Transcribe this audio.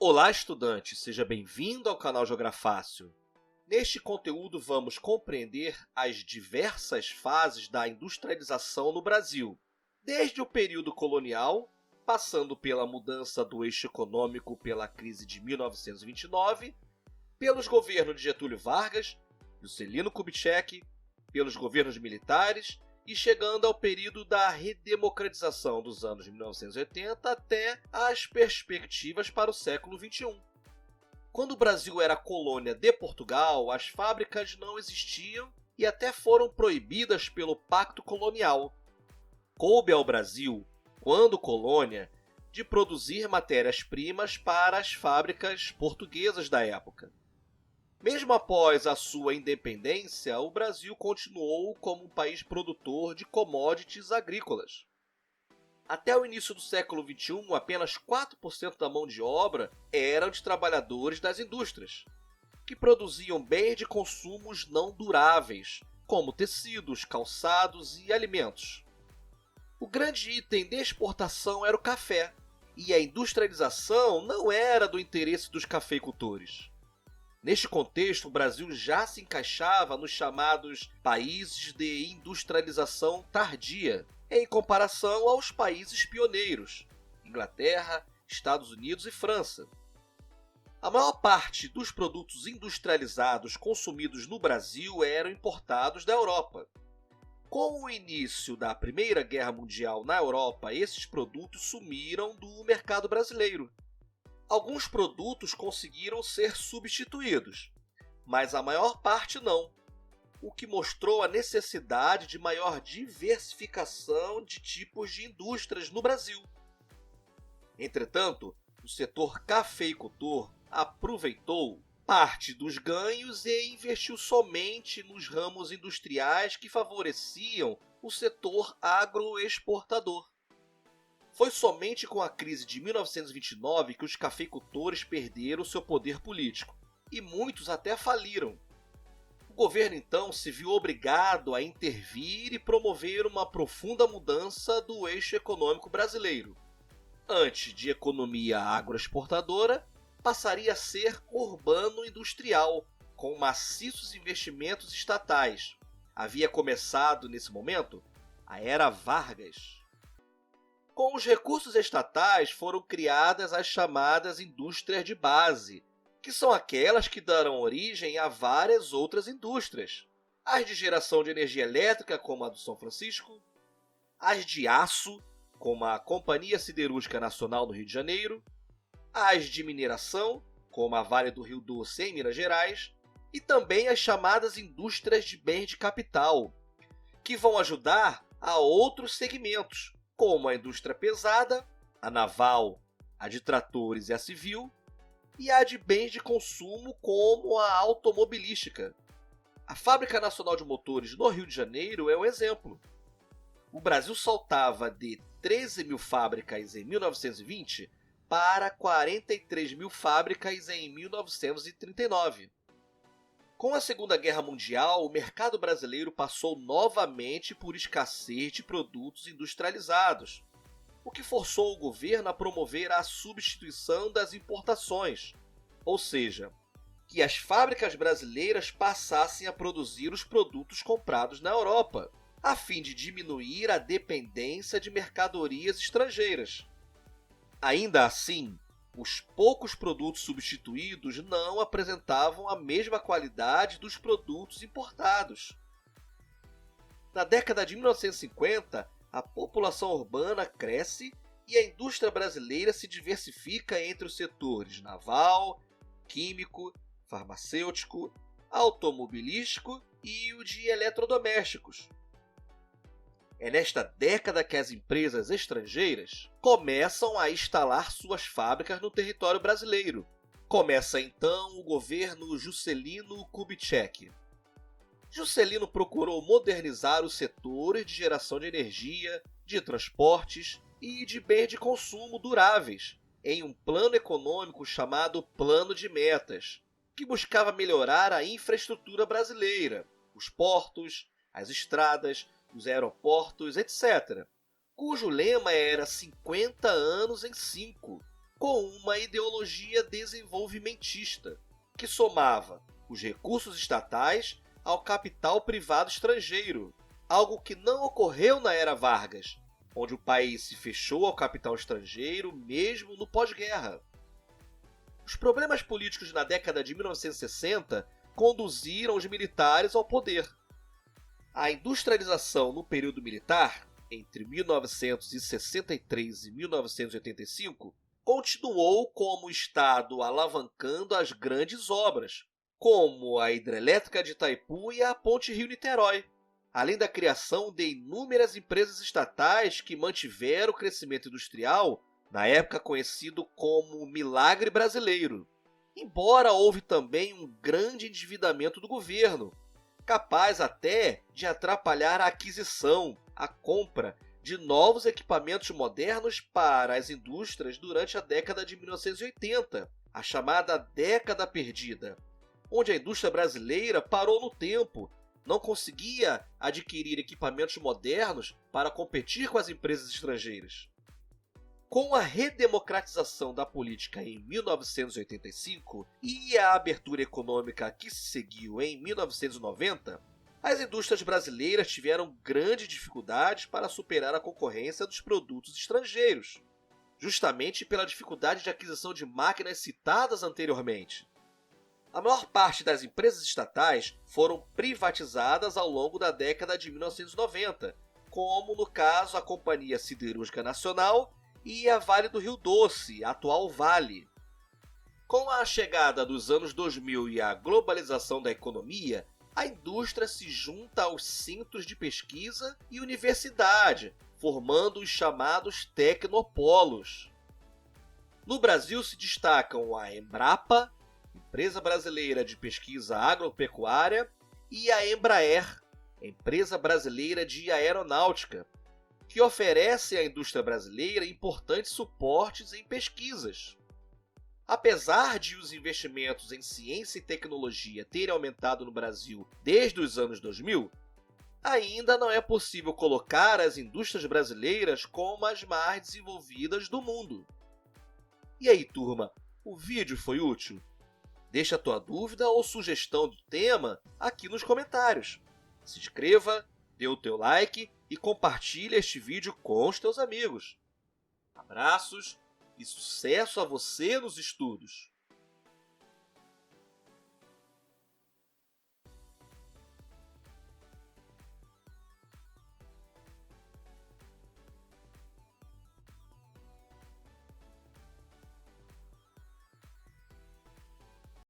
Olá, estudante! Seja bem-vindo ao canal Geografácil. Neste conteúdo vamos compreender as diversas fases da industrialização no Brasil, desde o período colonial, passando pela mudança do eixo econômico pela crise de 1929, pelos governos de Getúlio Vargas, Juscelino Kubitschek, pelos governos militares e chegando ao período da redemocratização dos anos 1980 até as perspectivas para o século XXI. Quando o Brasil era colônia de Portugal, as fábricas não existiam e até foram proibidas pelo Pacto Colonial. Coube ao Brasil, quando colônia, de produzir matérias-primas para as fábricas portuguesas da época. Mesmo após a sua independência, o Brasil continuou como um país produtor de commodities agrícolas. Até o início do século XXI, apenas 4% da mão de obra eram de trabalhadores das indústrias, que produziam bens de consumos não duráveis, como tecidos, calçados e alimentos. O grande item de exportação era o café, e a industrialização não era do interesse dos cafeicultores. Neste contexto, o Brasil já se encaixava nos chamados países de industrialização tardia, em comparação aos países pioneiros, Inglaterra, Estados Unidos e França. A maior parte dos produtos industrializados consumidos no Brasil eram importados da Europa. Com o início da Primeira Guerra Mundial na Europa, esses produtos sumiram do mercado brasileiro. Alguns produtos conseguiram ser substituídos, mas a maior parte não, o que mostrou a necessidade de maior diversificação de tipos de indústrias no Brasil. Entretanto, o setor cafeicultor aproveitou parte dos ganhos e investiu somente nos ramos industriais que favoreciam o setor agroexportador. Foi somente com a crise de 1929 que os cafeicultores perderam seu poder político, e muitos até faliram. O governo então se viu obrigado a intervir e promover uma profunda mudança do eixo econômico brasileiro. Antes de economia agroexportadora, passaria a ser urbano-industrial, com maciços investimentos estatais. Havia começado, nesse momento, a Era Vargas. Com os recursos estatais foram criadas as chamadas indústrias de base, que são aquelas que darão origem a várias outras indústrias. As de geração de energia elétrica, como a do São Francisco, as de aço, como a Companhia Siderúrgica Nacional no Rio de Janeiro, as de mineração, como a Vale do Rio Doce em Minas Gerais, e também as chamadas indústrias de bens de capital, que vão ajudar a outros segmentos, como a indústria pesada, a naval, a de tratores e a civil, e a de bens de consumo como a automobilística. A Fábrica Nacional de Motores no Rio de Janeiro é um exemplo. O Brasil saltava de 13 mil fábricas em 1920 para 43 mil fábricas em 1939. Com a Segunda Guerra Mundial, o mercado brasileiro passou novamente por escassez de produtos industrializados, o que forçou o governo a promover a substituição das importações, ou seja, que as fábricas brasileiras passassem a produzir os produtos comprados na Europa, a fim de diminuir a dependência de mercadorias estrangeiras. Ainda assim, os poucos produtos substituídos não apresentavam a mesma qualidade dos produtos importados. Na década de 1950, a população urbana cresce e a indústria brasileira se diversifica entre os setores naval, químico, farmacêutico, automobilístico e o de eletrodomésticos. É nesta década que as empresas estrangeiras começam a instalar suas fábricas no território brasileiro. Começa então o governo Juscelino Kubitschek. Juscelino procurou modernizar os setores de geração de energia, de transportes e de bens de consumo duráveis, em um plano econômico chamado Plano de Metas, que buscava melhorar a infraestrutura brasileira, os portos, as estradas, os aeroportos, etc., cujo lema era 50 anos em 5, com uma ideologia desenvolvimentista, que somava os recursos estatais ao capital privado estrangeiro, algo que não ocorreu na era Vargas, onde o país se fechou ao capital estrangeiro mesmo no pós-guerra. Os problemas políticos na década de 1960 conduziram os militares ao poder. A industrialização no período militar, entre 1963 e 1985, continuou como o Estado alavancando as grandes obras, como a hidrelétrica de Itaipu e a Ponte Rio-Niterói, além da criação de inúmeras empresas estatais que mantiveram o crescimento industrial, na época conhecido como Milagre Brasileiro. Embora houve também um grande endividamento do governo, capaz até de atrapalhar a aquisição, a compra de novos equipamentos modernos para as indústrias durante a década de 1980, a chamada Década Perdida, onde a indústria brasileira parou no tempo, não conseguia adquirir equipamentos modernos para competir com as empresas estrangeiras. Com a redemocratização da política em 1985 e a abertura econômica que se seguiu em 1990, as indústrias brasileiras tiveram grandes dificuldades para superar a concorrência dos produtos estrangeiros, justamente pela dificuldade de aquisição de máquinas citadas anteriormente. A maior parte das empresas estatais foram privatizadas ao longo da década de 1990, como no caso a Companhia Siderúrgica Nacional e a Vale do Rio Doce, a atual Vale. Com a chegada dos anos 2000 e a globalização da economia, a indústria se junta aos centros de pesquisa e universidade, formando os chamados tecnopolos. No Brasil se destacam a Embrapa, Empresa Brasileira de Pesquisa Agropecuária, e a Embraer, Empresa Brasileira de Aeronáutica, que oferece à indústria brasileira importantes suportes em pesquisas. Apesar de os investimentos em ciência e tecnologia terem aumentado no Brasil desde os anos 2000, ainda não é possível colocar as indústrias brasileiras como as mais desenvolvidas do mundo. E aí, turma, o vídeo foi útil? Deixa a tua dúvida ou sugestão do tema aqui nos comentários. Se inscreva, dê o teu like e compartilhe este vídeo com os teus amigos. Abraços e sucesso a você nos estudos!